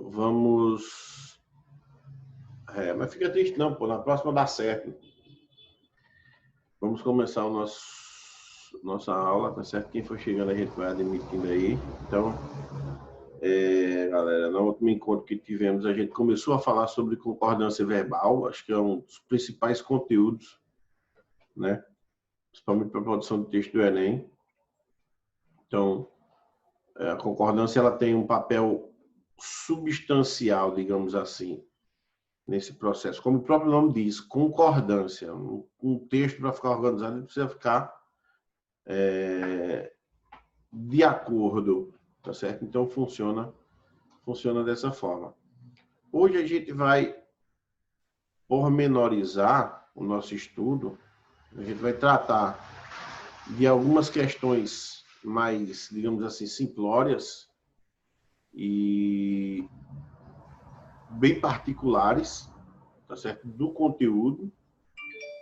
Vamos... mas fica triste não, pô. Na próxima dá certo. Vamos começar nossa aula, tá certo? Quem for chegando a gente vai admitindo aí. Então, galera, no último encontro que tivemos, a gente começou a falar sobre concordância verbal. Acho que é um dos principais conteúdos, né? Principalmente para a produção de texto do Enem. Então, a concordância ela tem um papel substancial, digamos assim, nesse processo. Como o próprio nome diz, concordância. Um texto, para ficar organizado, ele precisa ficar de acordo, tá certo? Então, funciona dessa forma. Hoje a gente vai pormenorizar o nosso estudo, a gente vai tratar de algumas questões mais, digamos assim, simplórias e bem particulares, tá certo? Do conteúdo,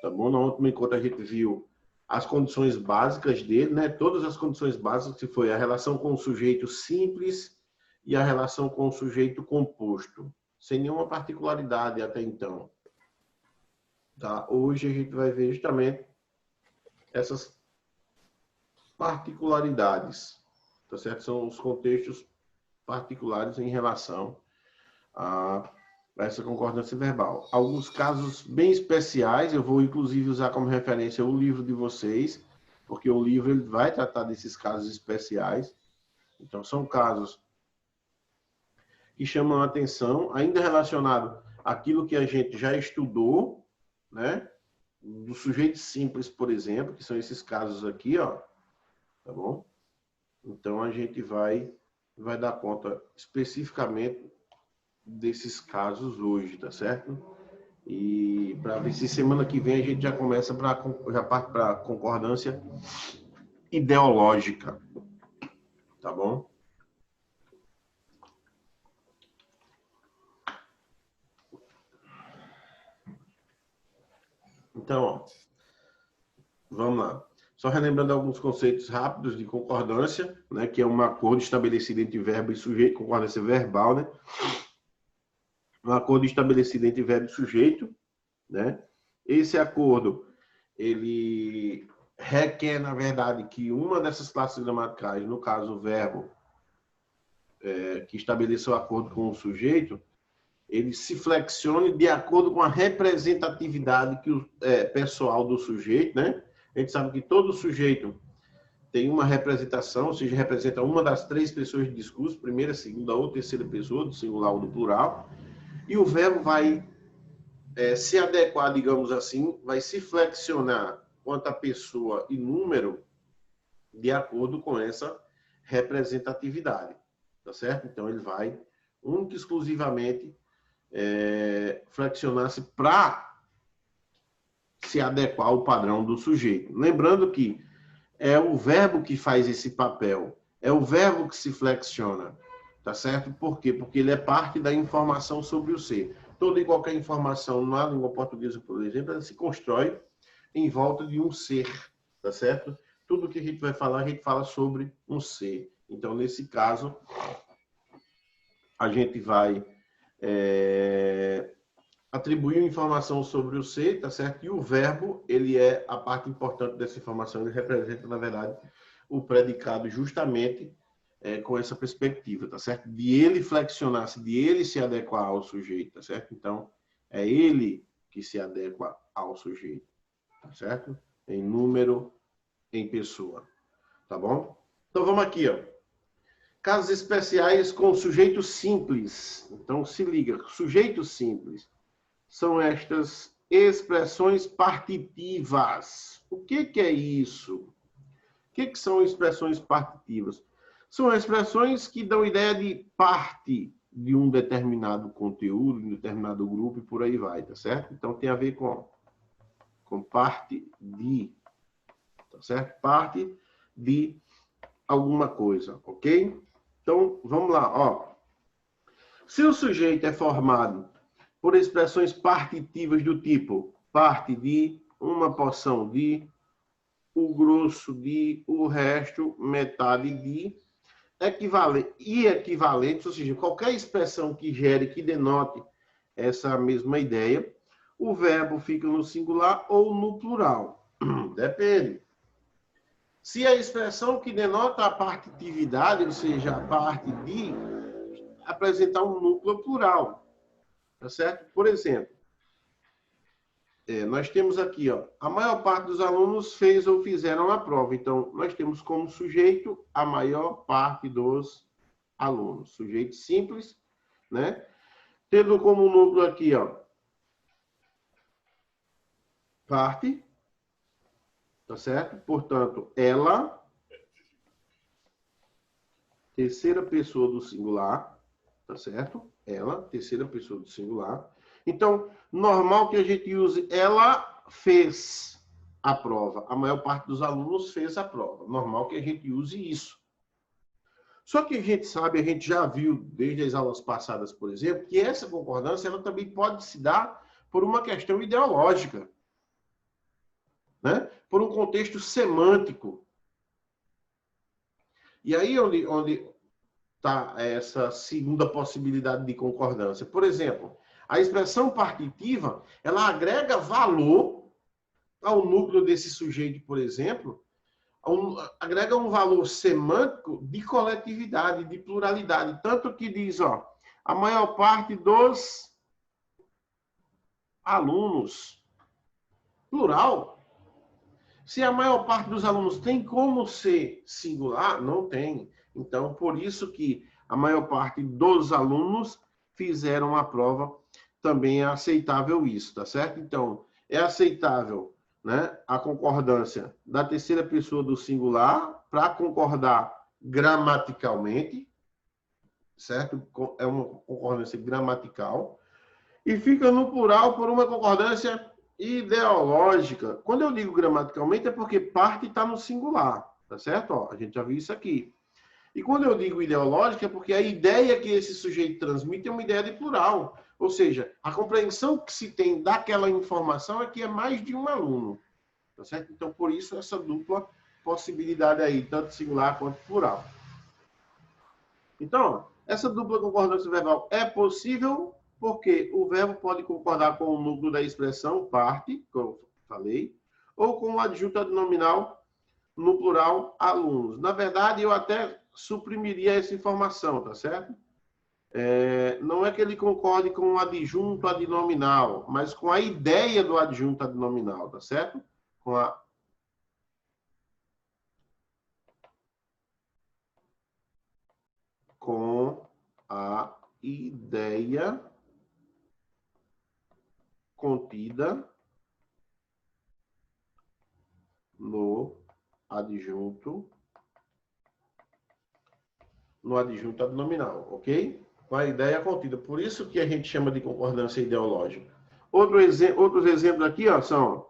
tá bom? No último encontro a gente viu as condições básicas dele, né? Todas as condições básicas, que foi a relação com o sujeito simples e a relação com o sujeito composto, sem nenhuma particularidade até então. Tá? Hoje a gente vai ver justamente essas particularidades, tá certo? São os contextos particulares em relação a essa concordância verbal. Alguns casos bem especiais, eu vou inclusive usar como referência o livro de vocês, porque o livro ele vai tratar desses casos especiais. Então, são casos que chamam a atenção, ainda relacionado àquilo que a gente já estudou, né? Do sujeito simples, por exemplo, que são esses casos aqui, ó, tá bom? Então, a gente vai dar conta especificamente desses casos hoje, tá certo? E para ver se semana que vem a gente já começa já parte para concordância ideológica, tá bom? Então, ó, vamos lá. Só relembrando alguns conceitos rápidos de concordância, né, que é um acordo estabelecido entre verbo e sujeito, concordância verbal, né? Um acordo estabelecido entre verbo e sujeito, né? Esse acordo, ele requer, na verdade, que uma dessas classes gramaticais, no caso o verbo, que estabeleceu o acordo com o sujeito, ele se flexione de acordo com a representatividade pessoal do sujeito, né? A gente sabe que todo sujeito tem uma representação, ou seja, representa uma das três pessoas de discurso, primeira, segunda ou terceira pessoa, do singular ou do plural, e o verbo vai se adequar, digamos assim, vai se flexionar quanto a pessoa e número de acordo com essa representatividade, tá certo? Então, ele vai única e exclusivamente flexionar-se para se adequar ao padrão do sujeito. Lembrando que é o verbo que faz esse papel, é o verbo que se flexiona, tá certo? Por quê? Porque ele é parte da informação sobre o ser. Toda e qualquer informação na língua portuguesa, por exemplo, ela se constrói em volta de um ser, tá certo? Tudo que a gente vai falar, a gente fala sobre um ser. Então, nesse caso, a gente vai atribuir informação sobre o ser, tá certo? E o verbo, ele é a parte importante dessa informação, ele representa, na verdade, o predicado justamente com essa perspectiva, tá certo? De ele flexionar-se, de ele se adequar ao sujeito, tá certo? Então, é ele que se adequa ao sujeito, tá certo? Em número, em pessoa, tá bom? Então, vamos aqui, ó. Casos especiais com sujeito simples. Então, se liga, sujeito simples são estas expressões partitivas. O que é isso? O que são expressões partitivas? São expressões que dão ideia de parte de um determinado conteúdo, de um determinado grupo e por aí vai, tá certo? Então tem a ver com parte de, tá certo? Parte de alguma coisa, ok? Então vamos lá, ó. Se o sujeito é formado por expressões partitivas do tipo parte de, uma porção de, o grosso de, o resto, metade de, e equivalentes, ou seja, qualquer expressão que gere, que denote essa mesma ideia, o verbo fica no singular ou no plural. Depende. Se a expressão que denota a partitividade, ou seja, a parte de, apresentar um núcleo plural, tá certo? Por exemplo, nós temos aqui, ó, a maior parte dos alunos fez ou fizeram a prova. Então, nós temos como sujeito a maior parte dos alunos. Sujeito simples, né? Tendo como núcleo aqui, ó, parte, tá certo? Portanto, ela, terceira pessoa do singular, tá certo? Ela, terceira pessoa do singular. Então, normal que a gente use ela fez a prova. A maior parte dos alunos fez a prova. Normal que a gente use isso. Só que a gente sabe, a gente já viu desde as aulas passadas, por exemplo, que essa concordância ela também pode se dar por uma questão ideológica, né? Por um contexto semântico. E aí onde está essa segunda possibilidade de concordância. Por exemplo, a expressão partitiva, ela agrega valor ao núcleo desse sujeito, por exemplo, agrega um valor semântico de coletividade, de pluralidade. Tanto que diz, ó, a maior parte dos alunos, plural. Se a maior parte dos alunos tem como ser singular, não tem. Então, por isso que a maior parte dos alunos fizeram a prova, também é aceitável isso, tá certo? Então, é aceitável, né, a concordância da terceira pessoa do singular para concordar gramaticalmente, certo? É uma concordância gramatical. E fica no plural por uma concordância ideológica. Quando eu digo gramaticalmente é porque parte está no singular, tá certo? Ó, a gente já viu isso aqui. E quando eu digo ideológica é porque a ideia que esse sujeito transmite é uma ideia de plural. Ou seja, a compreensão que se tem daquela informação é que é mais de um aluno. Tá certo? Então, por isso, essa dupla possibilidade aí, tanto singular quanto plural. Então, essa dupla concordância verbal é possível porque o verbo pode concordar com o núcleo da expressão parte, como eu falei, ou com o adjunto adnominal no plural alunos. Na verdade, eu até suprimiria essa informação, tá certo? Não é que ele concorde com o adjunto adnominal, mas com a ideia do adjunto adnominal, tá certo? Com a ideia contida no adjunto adnominal, ok? Com a ideia contida. Por isso que a gente chama de concordância ideológica. Outros exemplos aqui, ó, são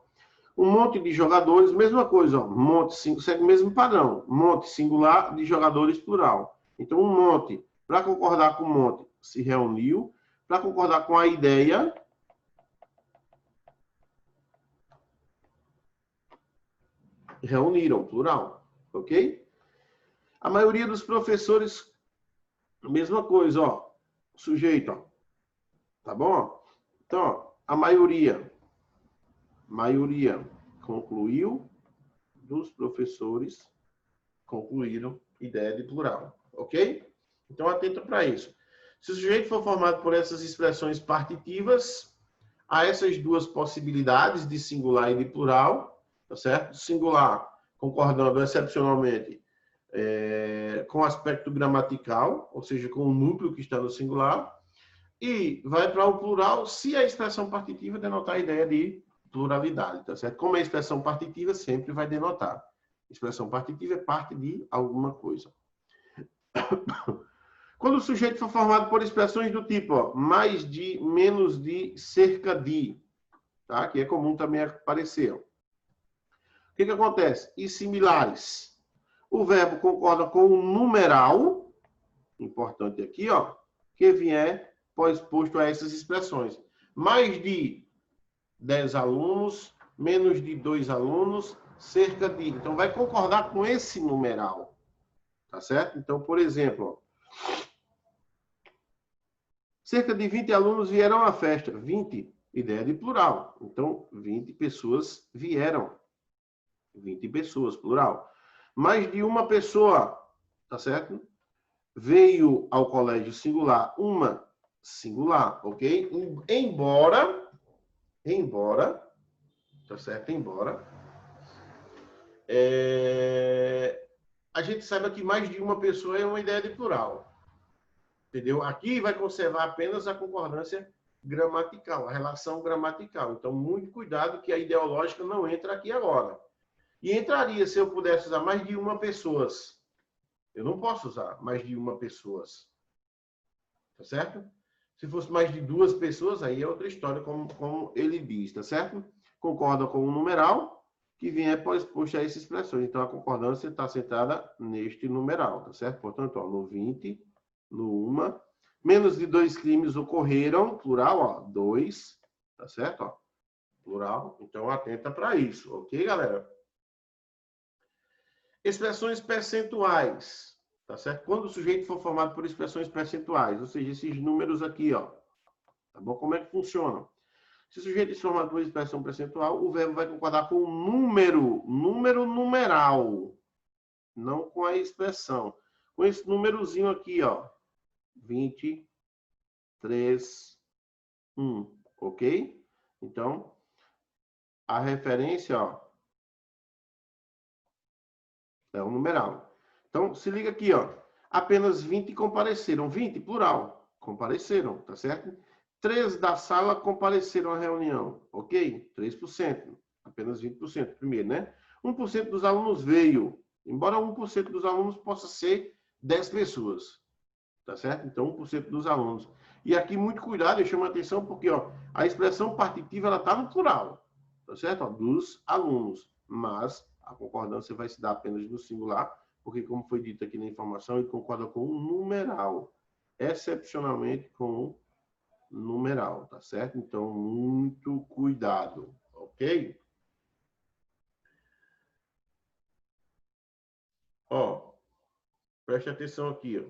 um monte de jogadores, mesma coisa, ó, segue o mesmo padrão. Monte singular de jogadores plural. Então, um monte, para concordar com o monte, se reuniu. Para concordar com a ideia, reuniram, plural, ok? A maioria dos professores, mesma coisa, ó, sujeito, ó, tá bom? Então, ó, a maioria concluiu, dos professores concluíram ideia de plural, ok? Então, atenta para isso. Se o sujeito for formado por essas expressões partitivas, há essas duas possibilidades de singular e de plural, tá certo? Singular, concordando excepcionalmente com o aspecto gramatical, ou seja, com o núcleo que está no singular, e vai para o plural se a expressão partitiva denotar a ideia de pluralidade, tá certo? Como a expressão partitiva sempre vai denotar. Expressão partitiva é parte de alguma coisa. Quando o sujeito for formado por expressões do tipo ó, mais de, menos de, cerca de, tá? Que é comum também aparecer. O que acontece? E similares. O verbo concorda com o numeral, importante aqui, ó, que vier pós-posto a essas expressões. Mais de 10 alunos, menos de 2 alunos, cerca de. Então, vai concordar com esse numeral. tá certo? Então, por exemplo, ó, cerca de 20 alunos vieram à festa. 20, ideia de plural. Então, 20 pessoas vieram. 20 pessoas, plural. Mais de uma pessoa, tá certo? Veio ao colégio singular, uma singular, ok? Embora, tá certo? A gente saiba que mais de uma pessoa é uma ideia de plural. Entendeu? Aqui vai conservar apenas a concordância gramatical, a relação gramatical. Então, muito cuidado que a ideológica não entra aqui agora. E entraria se eu pudesse usar mais de uma pessoas. Eu não posso usar mais de uma pessoas. Tá certo? Se fosse mais de duas pessoas, aí é outra história, como ele diz, tá certo? Concorda com o numeral que vier posto a essas expressões. Então, a concordância está centrada neste numeral, tá certo? Portanto, ó, no 20, no uma, menos de 2 crimes ocorreram, plural, ó, 2, tá certo? Ó, plural. Então, atenta para isso, ok, galera? Expressões percentuais. Tá certo? Quando o sujeito for formado por expressões percentuais, ou seja, esses números aqui, ó. Tá bom? Como é que funciona? Se o sujeito for formado por expressão percentual, o verbo vai concordar com o número numeral, não com a expressão. Com esse númerozinho aqui, ó. 20, 3, 1, ok? Então, a referência, ó, é o numeral. Então, se liga aqui, ó. Apenas 20 compareceram. 20, plural. Compareceram, tá certo? 3 da sala compareceram à reunião. Ok? 3%. Apenas 20% primeiro, né? 1% dos alunos veio. Embora 1% dos alunos possa ser 10 pessoas. Tá certo? Então, 1% dos alunos. E aqui, muito cuidado, eu chamo a atenção porque, ó, a expressão partitiva, ela tá no plural. Tá certo? Ó, dos alunos. Mas a concordância vai se dar apenas no singular, porque, como foi dito aqui na informação, ele concorda com o numeral, excepcionalmente com o numeral, tá certo? Então, muito cuidado, ok? Ó, preste atenção aqui, ó.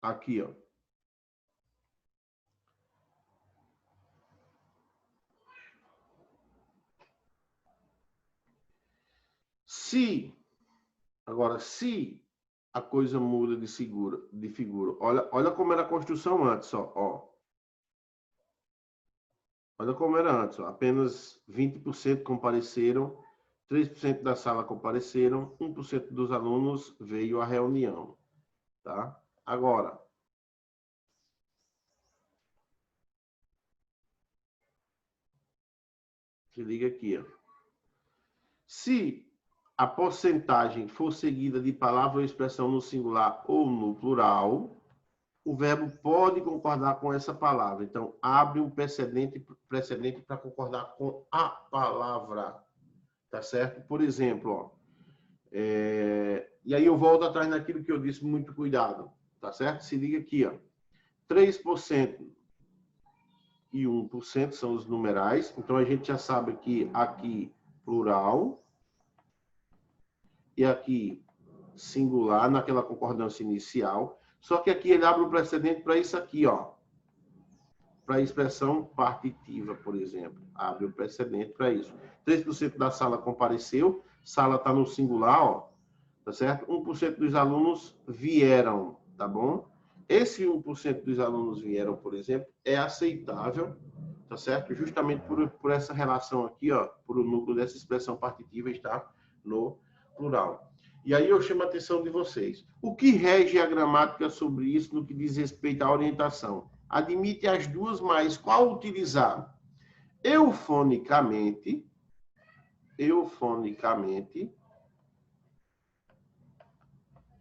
Aqui, ó. Agora, se a coisa muda de figura. Olha como era a construção antes, ó. Olha como era antes, ó. Apenas 20% compareceram, 3% da sala compareceram, 1% dos alunos veio à reunião, tá? Agora, se liga aqui, ó. Se a porcentagem for seguida de palavra ou expressão no singular ou no plural, o verbo pode concordar com essa palavra. Então, abre um precedente para concordar com a palavra. Tá certo? Por exemplo, ó, e aí eu volto atrás naquilo que eu disse, muito cuidado. Tá certo? Se liga aqui, ó. 3% e 1% são os numerais. Então, a gente já sabe que aqui, plural, e aqui, singular, naquela concordância inicial. Só que aqui ele abre o precedente para isso aqui, ó. Para a expressão partitiva, por exemplo. Abre o precedente para isso. 3% da sala compareceu, sala está no singular, ó. Tá certo? 1% dos alunos vieram, tá bom? Esse 1% dos alunos vieram, por exemplo, é aceitável, tá certo? Justamente por essa relação aqui, ó, por o núcleo dessa expressão partitiva estar no plural. E aí eu chamo a atenção de vocês. O que rege a gramática sobre isso no que diz respeito à orientação? Admite as duas, mas qual utilizar? Eufonicamente,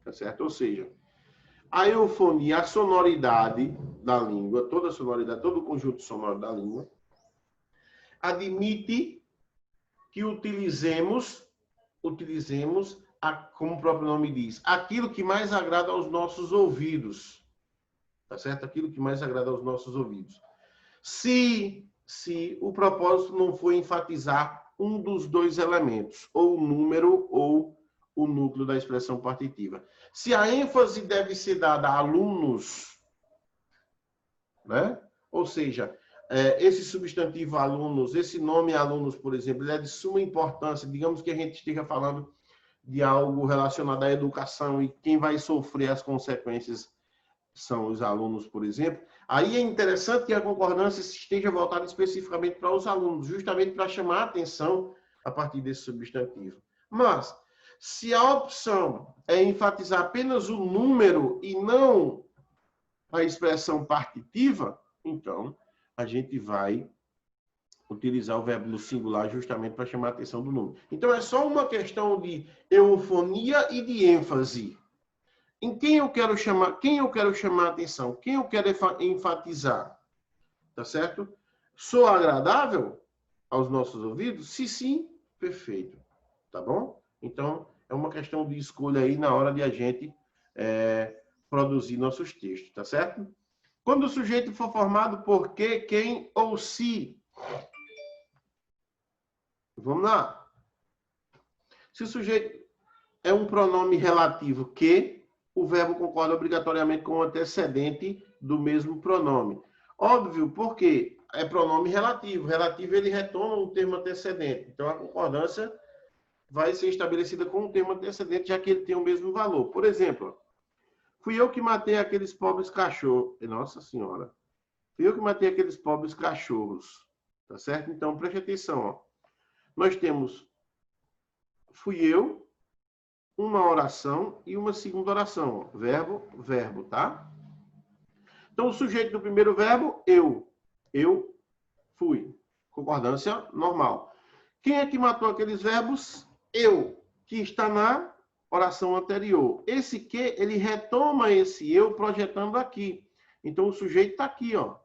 tá certo? Ou seja, a eufonia, a sonoridade da língua, toda a sonoridade, todo o conjunto sonoro da língua, admite que utilizemos como o próprio nome diz, aquilo que mais agrada aos nossos ouvidos. Tá certo? Aquilo que mais agrada aos nossos ouvidos. Se o propósito não for enfatizar um dos dois elementos, ou o número ou o núcleo da expressão partitiva. Se a ênfase deve ser dada a alunos, né? Ou seja, esse substantivo alunos, esse nome alunos, por exemplo, ele é de suma importância. Digamos que a gente esteja falando de algo relacionado à educação e quem vai sofrer as consequências são os alunos, por exemplo. Aí é interessante que a concordância esteja voltada especificamente para os alunos, justamente para chamar a atenção a partir desse substantivo. Mas, se a opção é enfatizar apenas o número e não a expressão partitiva, então a gente vai utilizar o verbo no singular justamente para chamar a atenção do número. Então é só uma questão de eufonia e de ênfase. Em quem eu quero chamar a atenção? Quem eu quero enfatizar? Tá certo? Sou agradável aos nossos ouvidos? Se sim, perfeito. Tá bom? Então, é uma questão de escolha aí na hora de a gente produzir nossos textos, tá certo? Quando o sujeito for formado por que, quem ou se. Vamos lá. Se o sujeito é um pronome relativo que, o verbo concorda obrigatoriamente com o antecedente do mesmo pronome. Óbvio, porque é pronome relativo. Relativo, ele retoma um termo antecedente. Então, a concordância vai ser estabelecida com um termo antecedente, já que ele tem o mesmo valor. Por exemplo, fui eu que matei aqueles pobres cachorros. Nossa Senhora. Fui eu que matei aqueles pobres cachorros. Tá certo? Então, preste atenção. Ó. Nós temos fui eu, uma oração e uma segunda oração. Ó. Verbo, verbo, tá? Então, o sujeito do primeiro verbo, eu. Eu fui. Concordância normal. Quem é que matou aqueles verbos? Eu, que está na oração anterior. Esse que, ele retoma esse eu projetando aqui. Então, o sujeito está aqui, ó.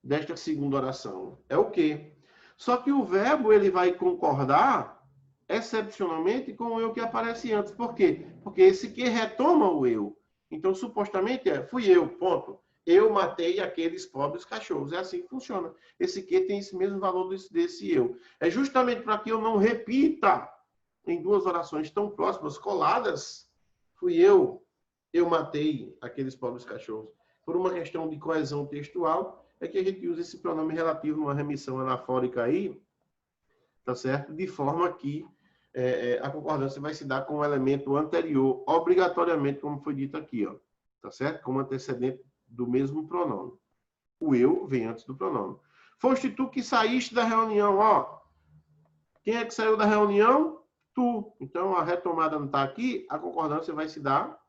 Desta segunda oração. É o que? Só que o verbo, ele vai concordar, excepcionalmente, com o eu que aparece antes. Por quê? Porque esse que retoma o eu. Então, supostamente, fui eu, ponto. Eu matei aqueles pobres cachorros. É assim que funciona. Esse que tem esse mesmo valor desse eu. É justamente para que eu não repita em duas orações tão próximas, coladas, fui eu matei aqueles pobres cachorros. Por uma questão de coesão textual, é que a gente usa esse pronome relativo numa remissão anafórica aí, tá certo? De forma que a concordância vai se dar com o elemento anterior, obrigatoriamente, como foi dito aqui, ó, tá certo? Como antecedente do mesmo pronome. O eu vem antes do pronome. Foste tu que saíste da reunião, ó. Quem é que saiu da reunião? Tu. Então, a retomada não está aqui, a concordância vai se dar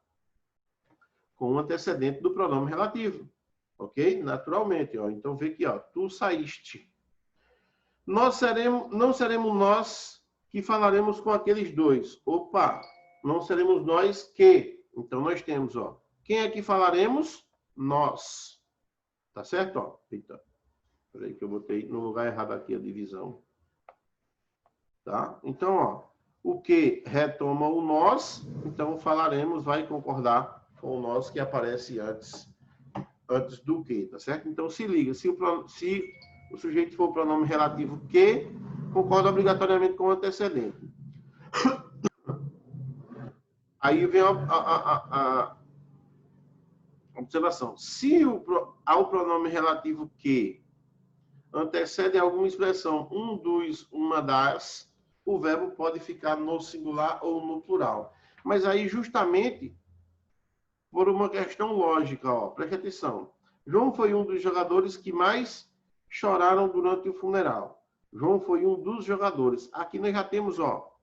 com o antecedente do pronome relativo. Ok? Naturalmente, ó. Então, vê aqui, ó. Tu saíste. Não seremos nós que falaremos com aqueles dois. Opa! Não seremos nós que. Então, nós temos, ó. Quem é que falaremos? Nós. Tá certo? Ó. Eita. Peraí que eu botei no lugar errado aqui a divisão. Tá? Então, ó. O que retoma o nós. Então, falaremos, vai concordar com o nós que aparece antes do que, tá certo? Então, se liga. Se o sujeito for o pronome relativo que, concorda obrigatoriamente com o antecedente. Aí vem a observação. Se ao pronome relativo que antecede alguma expressão, um dos, uma das, o verbo pode ficar no singular ou no plural. Mas aí, justamente, por uma questão lógica, ó, preste atenção. João foi um dos jogadores que mais choraram durante o funeral. João foi um dos jogadores. Aqui nós já temos, ó,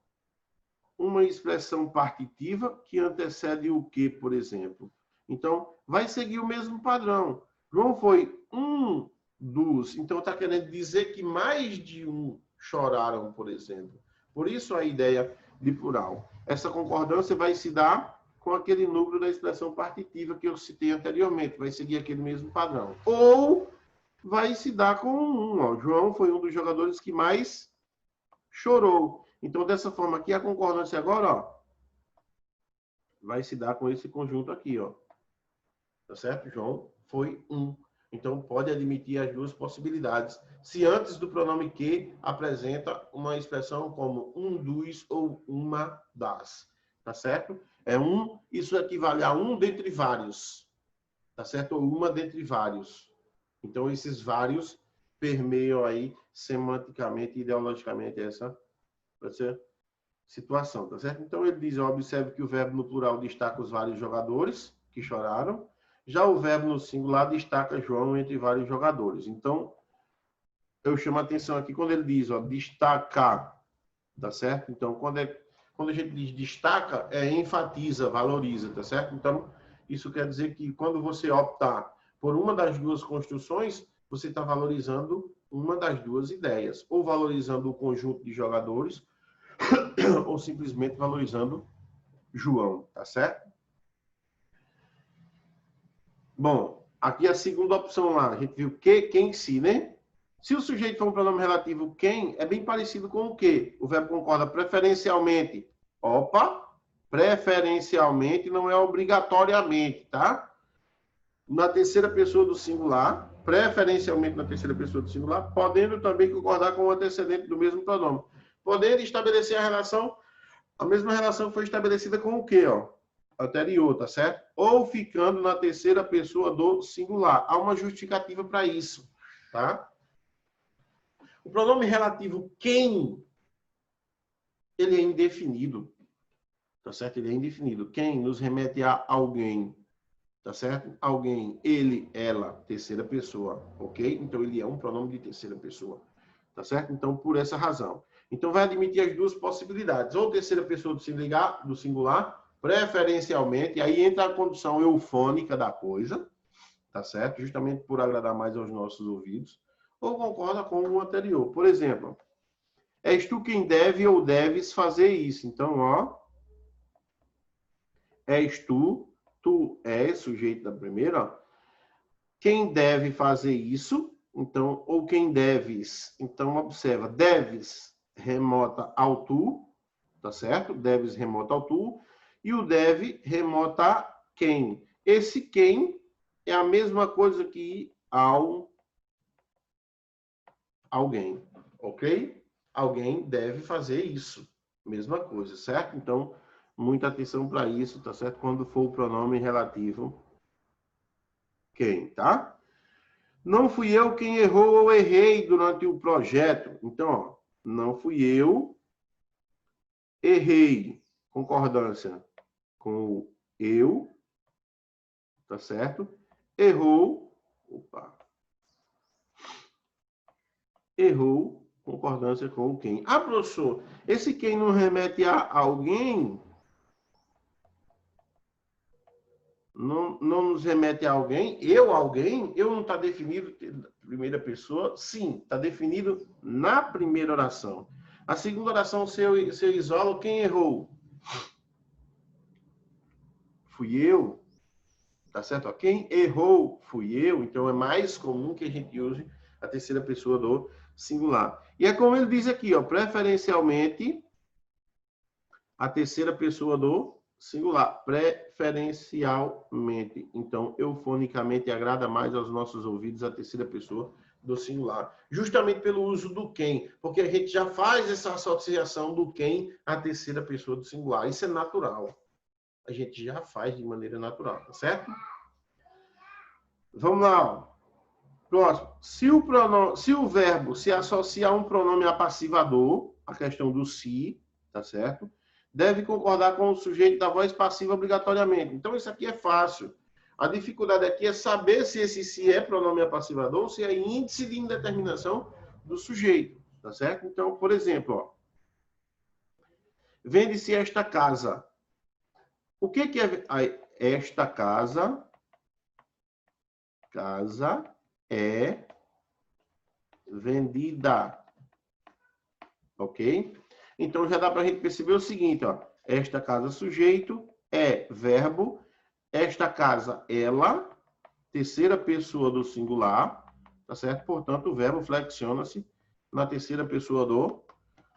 uma expressão partitiva que antecede o que, por exemplo. Então, vai seguir o mesmo padrão. João foi um dos. Então, está querendo dizer que mais de um choraram, por exemplo. Por isso a ideia de plural. Essa concordância vai se dar com aquele núcleo da expressão partitiva que eu citei anteriormente. Vai seguir aquele mesmo padrão. Ou vai se dar com um. Ó. João foi um dos jogadores que mais chorou. Então, dessa forma aqui, a concordância agora, ó, vai se dar com esse conjunto aqui, ó. Tá certo? João foi um. Então, pode admitir as duas possibilidades. Se antes do pronome que apresenta uma expressão como um dos ou uma das. Tá certo? Isso equivale a um dentre vários. Tá certo? Ou uma dentre vários. Então, esses vários permeiam aí semanticamente e ideologicamente essa situação, tá certo? Então, ele diz, observe que o verbo no plural destaca os vários jogadores que choraram. Já o verbo no singular destaca João entre vários jogadores. Então, eu chamo a atenção aqui quando ele diz, destacar, tá certo? Então, quando a gente diz destaca, enfatiza, valoriza, tá certo? Então, isso quer dizer que quando você optar por uma das duas construções, você está valorizando uma das duas ideias, ou valorizando o conjunto de jogadores, ou simplesmente valorizando João, tá certo? Bom, aqui a segunda opção lá, a gente viu que, quem, se, né? Se o sujeito for um pronome relativo quem, é bem parecido com o que. O verbo concorda preferencialmente. Opa, preferencialmente não é obrigatoriamente, tá? Na terceira pessoa do singular, preferencialmente na terceira pessoa do singular, podendo também concordar com o antecedente do mesmo pronome. Podendo estabelecer a mesma relação que foi estabelecida com o que, anterior, tá certo? Ou ficando na terceira pessoa do singular. Há uma justificativa para isso, tá? O pronome relativo quem, ele é indefinido, tá certo? Ele é indefinido. Quem nos remete a alguém, tá certo? Alguém, ele, ela, terceira pessoa, ok? Então, ele é um pronome de terceira pessoa, tá certo? Então, por essa razão. Então, vai admitir as duas possibilidades. Ou terceira pessoa do singular, preferencialmente, aí entra a condição eufônica da coisa, tá certo? Justamente por agradar mais aos nossos ouvidos. Ou concorda com o anterior. Por exemplo, és tu quem deve ou deves fazer isso. Então, és tu és sujeito da primeira, quem deve fazer isso, então, ou quem deves. Então, observa, deves remota ao tu, tá certo? Deves remota ao tu, e o deve remota a quem. Esse quem é a mesma coisa que alguém, ok? Alguém deve fazer isso, mesma coisa, certo? Então, muita atenção para isso, tá certo? Quando for o pronome relativo quem, tá? Não fui eu quem errou ou errei durante o projeto. Então, não fui eu, errei. Concordância com o eu, tá certo? Errou, errou, concordância com o quem. Ah, professor, esse quem não remete a alguém, não nos remete a alguém, eu não está definido primeira pessoa? Sim, está definido na primeira oração. A segunda oração, se eu isolo, quem errou? Fui eu, tá certo? Quem errou fui eu, então é mais comum que a gente use a terceira pessoa do singular. E é como ele diz aqui, preferencialmente a terceira pessoa do singular, preferencialmente. Então, eufonicamente agrada mais aos nossos ouvidos a terceira pessoa do singular, justamente pelo uso do quem, porque a gente já faz essa associação do quem à terceira pessoa do singular. Isso é natural. A gente já faz de maneira natural, tá certo? Vamos lá. Próximo. Se o verbo se associa a um pronome apassivador, a questão do se, tá certo? Deve concordar com o sujeito da voz passiva obrigatoriamente. Então, isso aqui é fácil. A dificuldade aqui é saber se esse se é pronome apassivador ou se é índice de indeterminação do sujeito, tá certo? Então, por exemplo, vende-se esta casa. O que é esta casa? Casa é vendida. Ok? Então, já dá para a gente perceber o seguinte, esta casa sujeito é verbo, esta casa ela, terceira pessoa do singular, tá certo? Portanto, o verbo flexiona-se na terceira pessoa do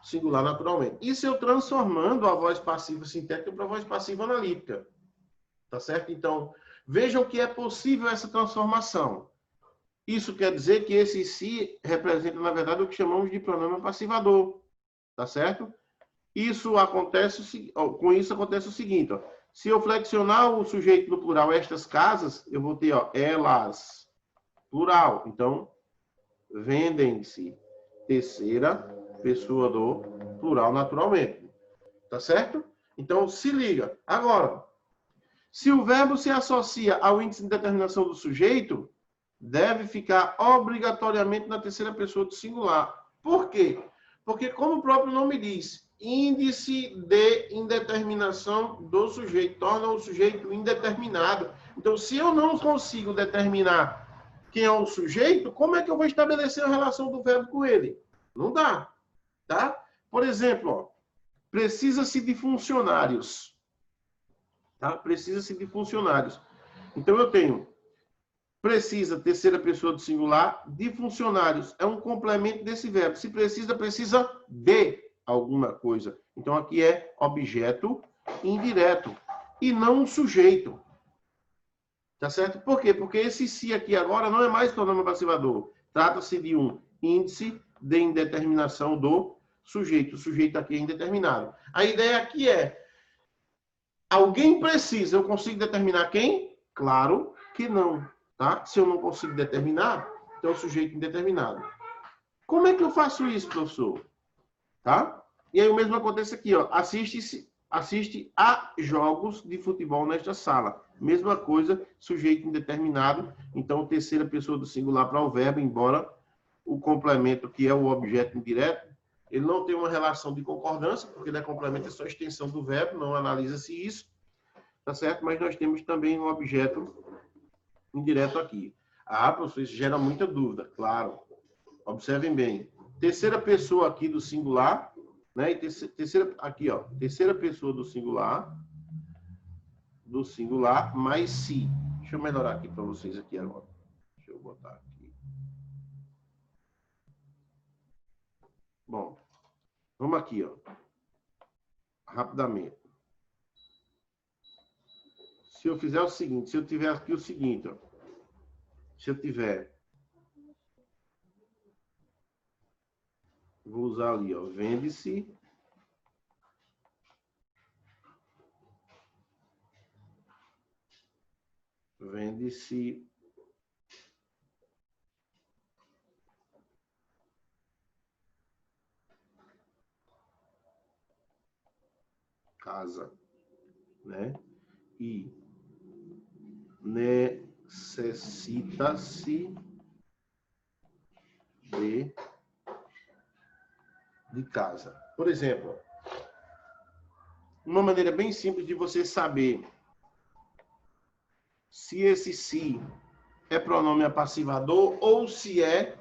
singular naturalmente. Isso eu transformando a voz passiva sintética para a voz passiva analítica, tá certo? Então, vejam que é possível essa transformação. Isso quer dizer que esse se representa, na verdade, o que chamamos de pronome passivador. Tá certo? Isso acontece, com isso acontece o seguinte, ó. Se eu flexionar o sujeito no plural, estas casas, eu vou ter, ó, elas, plural. Então, vendem-se, terceira pessoa do plural naturalmente. Tá certo? Então, se liga. Agora, se o verbo se associa ao índice de determinação do sujeito, deve ficar obrigatoriamente na terceira pessoa do singular. Por quê? Porque, como o próprio nome diz, índice de indeterminação do sujeito, torna o sujeito indeterminado. Então, se eu não consigo determinar quem é o sujeito, como é que eu vou estabelecer a relação do verbo com ele? Não dá, tá? Por exemplo, ó, precisa-se de funcionários. Tá? Precisa-se de funcionários. Então, eu tenho precisa, terceira pessoa do singular, de funcionários. É um complemento desse verbo. Se precisa, precisa de alguma coisa. Então, aqui é objeto indireto e não um sujeito. Tá certo? Por quê? Porque esse se aqui agora não é mais pronome passivador. Trata-se de um índice de indeterminação do sujeito. O sujeito aqui é indeterminado. A ideia aqui é: alguém precisa, eu consigo determinar quem? Claro que não. Tá? Se eu não consigo determinar, então é o sujeito indeterminado. Como é que eu faço isso, professor? Tá? E aí o mesmo acontece aqui, ó. Assiste a jogos de futebol nesta sala. Mesma coisa, sujeito indeterminado. Então, terceira pessoa do singular para o verbo, embora o complemento, que é o objeto indireto, ele não tem uma relação de concordância, porque ele é complemento, é só extensão do verbo, não analisa-se isso, tá certo? Mas nós temos também um objeto indireto aqui. Ah, professor, isso gera muita dúvida, claro. Observem bem. Terceira pessoa aqui do singular, né? E terceira aqui, ó, terceira pessoa do singular mais se. Deixa eu melhorar aqui para vocês aqui agora. Deixa eu botar aqui. Bom, vamos aqui, ó. Rapidamente. Se eu fizer o seguinte, se eu tiver aqui o seguinte, ó. Se eu tiver, vou usar ali, ó, vende-se casa, né? E necessita-se de casa. Por exemplo, uma maneira bem simples de você saber se esse se é pronome apassivador ou se é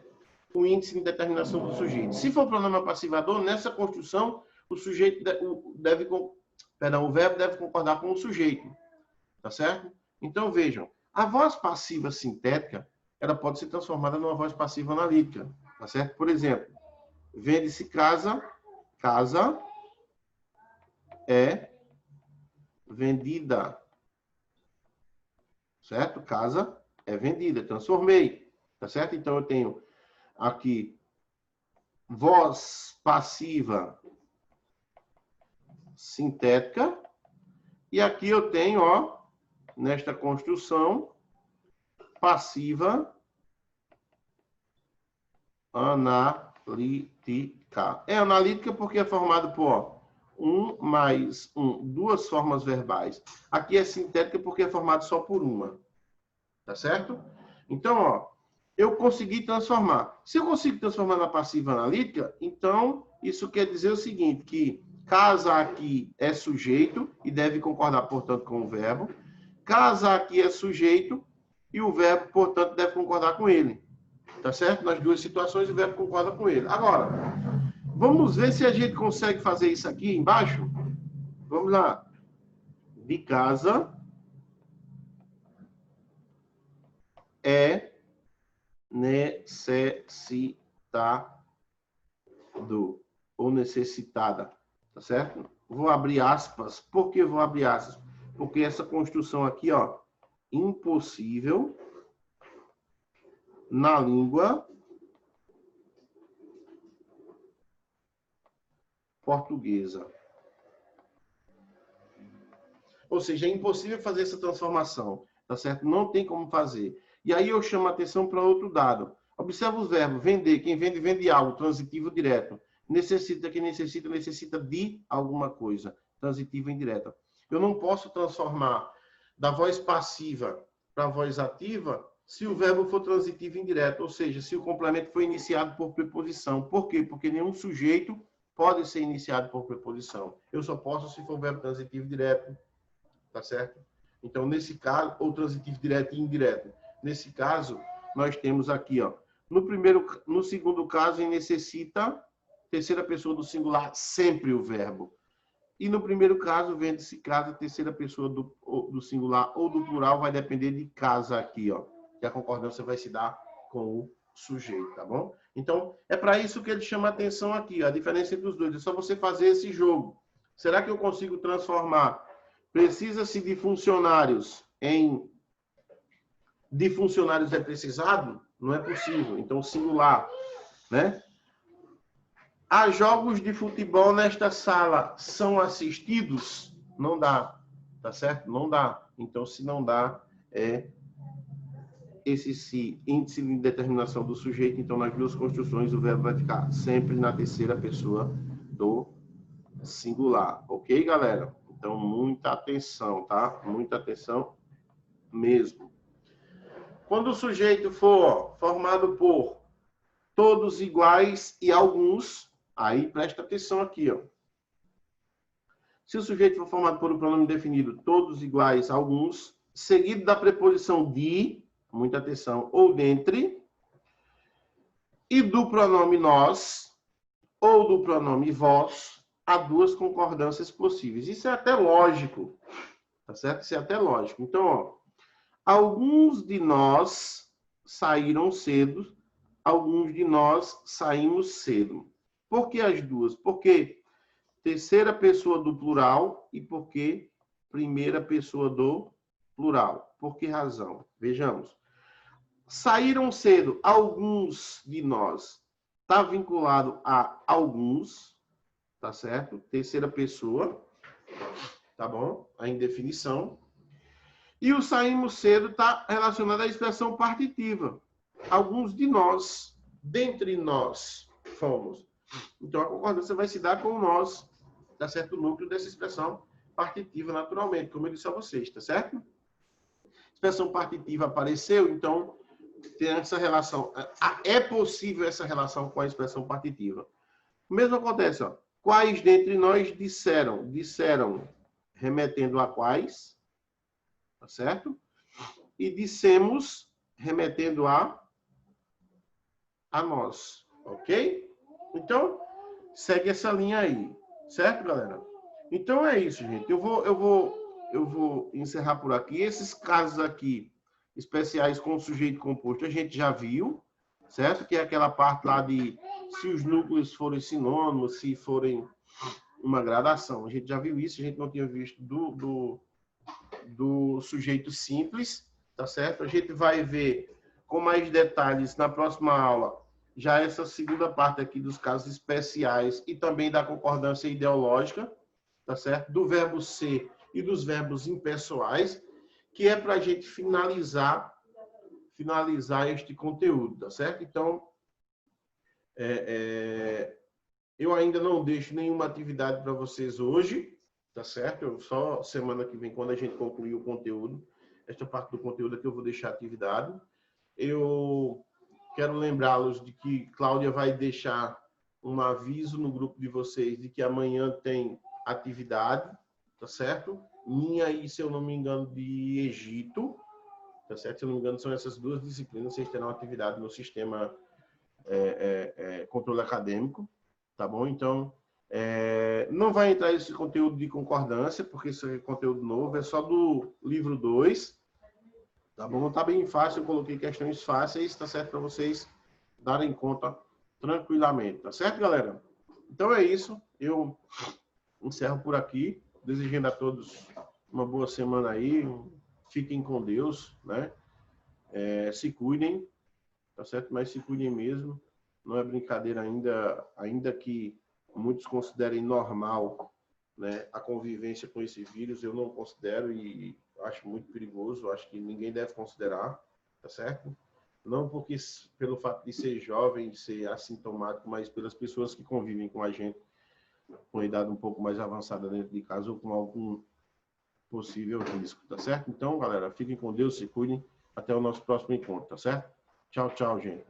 o índice de determinação do sujeito. Se for pronome apassivador, nessa construção, o verbo deve concordar com o sujeito. Tá certo? Então, vejam, a voz passiva sintética, ela pode ser transformada numa voz passiva analítica. Tá certo? Por exemplo, vende-se casa, casa é vendida. Certo? Casa é vendida. Transformei. Tá certo? Então, eu tenho aqui voz passiva sintética. E aqui eu tenho, ó, nesta construção, passiva analítica. É analítica porque é formado por um mais um, duas formas verbais. Aqui é sintética porque é formado só por uma. Tá certo? Então, ó, eu consegui transformar. Se eu consigo transformar na passiva analítica, então isso quer dizer o seguinte, que casa aqui é sujeito e deve concordar, portanto, com o verbo. Casa aqui é sujeito e o verbo, portanto, deve concordar com ele. Tá certo? Nas duas situações, o verbo concorda com ele. Agora, vamos ver se a gente consegue fazer isso aqui embaixo. Vamos lá. De casa é necessitado ou necessitada. Tá certo? Vou abrir aspas. Por que vou abrir aspas? Porque essa construção aqui, ó, impossível na língua portuguesa. Ou seja, é impossível fazer essa transformação, tá certo? Não tem como fazer. E aí eu chamo a atenção para outro dado. Observa os verbos vender, quem vende, vende algo, transitivo direto. Necessita, quem necessita, necessita de alguma coisa, transitiva indireta. Eu não posso transformar da voz passiva para a voz ativa se o verbo for transitivo indireto, ou seja, se o complemento for iniciado por preposição. Por quê? Porque nenhum sujeito pode ser iniciado por preposição. Eu só posso se for verbo transitivo direto, tá certo? Então, nesse caso, ou transitivo direto e indireto. Nesse caso, nós temos aqui, ó, no segundo caso, necessita, terceira pessoa do singular, sempre o verbo. E no primeiro caso, vende-se casa, terceira pessoa do singular ou do plural, vai depender de casa aqui, ó. Que a concordância vai se dar com o sujeito, tá bom? Então, é para isso que ele chama a atenção aqui, a diferença entre os dois. É só você fazer esse jogo. Será que eu consigo transformar? Precisa-se de funcionários em... De funcionários é precisado? Não é possível. Então, singular, né? Há jogos de futebol nesta sala, são assistidos? Não dá, tá certo? Não dá. Então, se não dá, é esse se, índice de determinação do sujeito. Então, nas duas construções, o verbo vai ficar sempre na terceira pessoa do singular. Ok, galera? Então, muita atenção, tá? Muita atenção mesmo. Quando o sujeito for formado por todos iguais e alguns, aí presta atenção aqui, ó. Se o sujeito for formado por um pronome definido, todos iguais, alguns, seguido da preposição de, muita atenção, ou dentre, e do pronome nós, ou do pronome vós, há duas concordâncias possíveis. Isso é até lógico, tá certo? Isso é até lógico. Então, ó, alguns de nós saíram cedo, alguns de nós saímos cedo. Por que as duas? Porque terceira pessoa do plural e porque primeira pessoa do plural. Por que razão? Vejamos. Saíram cedo, alguns de nós. Está vinculado a alguns, tá certo? Terceira pessoa, tá bom? A indefinição. E o saímos cedo está relacionado à expressão partitiva. Alguns de nós, dentre nós, fomos. Então, a concordância vai se dar com nós, tá certo? O núcleo dessa expressão partitiva, naturalmente, como eu disse a vocês, tá certo? Expressão partitiva apareceu, então, tem essa relação. É possível essa relação com a expressão partitiva. O mesmo acontece, ó. Quais dentre nós disseram? Disseram, remetendo a quais, tá certo? E dissemos, remetendo a nós, ok? Então, segue essa linha aí, certo, galera? Então é isso, gente. Eu vou encerrar por aqui. Esses casos aqui especiais com o sujeito composto a gente já viu, certo? Que é aquela parte lá de se os núcleos forem sinônimos, se forem uma gradação. A gente já viu isso, a gente não tinha visto do sujeito simples, tá certo? A gente vai ver com mais detalhes na próxima aula, já essa segunda parte aqui dos casos especiais e também da concordância ideológica, tá certo? Do verbo ser e dos verbos impessoais, que é para a gente finalizar este conteúdo, tá certo? Então, eu ainda não deixo nenhuma atividade para vocês hoje, tá certo? Só semana que vem, quando a gente concluir o conteúdo, esta parte do conteúdo aqui eu vou deixar atividade. Eu quero lembrá-los de que Cláudia vai deixar um aviso no grupo de vocês de que amanhã tem atividade, tá certo? Minha e, se eu não me engano, de Egito, tá certo? Se eu não me engano, são essas duas disciplinas, vocês terão atividade no sistema controle acadêmico, tá bom? Então, não vai entrar esse conteúdo de concordância, porque isso é conteúdo novo, é só do livro 2, tá bom? Tá bem fácil, eu coloquei questões fáceis, tá certo? Para vocês darem conta tranquilamente, tá certo, galera? Então é isso, eu encerro por aqui, desejando a todos uma boa semana aí, fiquem com Deus, né? Se cuidem, tá certo? Mas se cuidem mesmo, não é brincadeira ainda que muitos considerem normal, né, a convivência com esse vírus, eu não considero e acho muito perigoso, acho que ninguém deve considerar, tá certo? Não porque pelo fato de ser jovem, de ser assintomático, mas pelas pessoas que convivem com a gente com idade um pouco mais avançada dentro de casa ou com algum possível risco, tá certo? Então, galera, fiquem com Deus, se cuidem, até o nosso próximo encontro, tá certo? Tchau, tchau, gente.